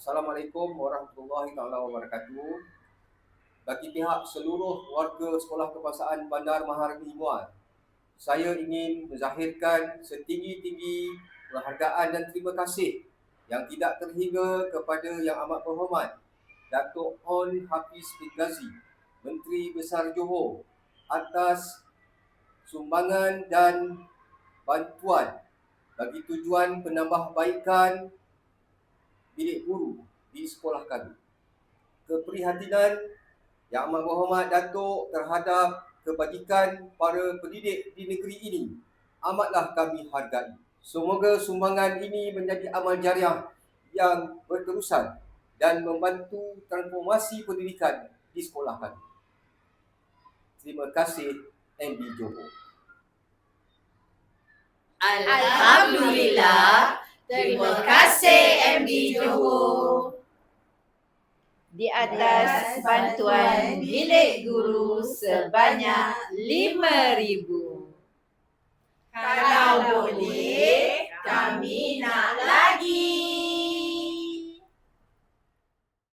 Assalamualaikum warahmatullahi wabarakatuh. Bagi pihak seluruh warga Sekolah Kebangsaan Bandar Maharani Muar, saya ingin menzahirkan setinggi-tinggi penghargaan dan terima kasih yang tidak terhingga kepada Yang Amat Berhormat Datuk Hon Hafiz bin Ghazi, Menteri Besar Johor, atas sumbangan dan bantuan bagi tujuan penambahbaikan bilik guru di sekolah kami. Keprihatinan Yang Amat Berhormat Datuk terhadap kebajikan para pendidik di negeri ini amatlah kami hargai. Semoga sumbangan ini menjadi amal jariah yang berterusan dan membantu transformasi pendidikan di sekolah kami. Terima kasih, MB Johor. Alhamdulillah, terima kasih MD Johor. Di atas bantuan bilik guru sebanyak 5,000.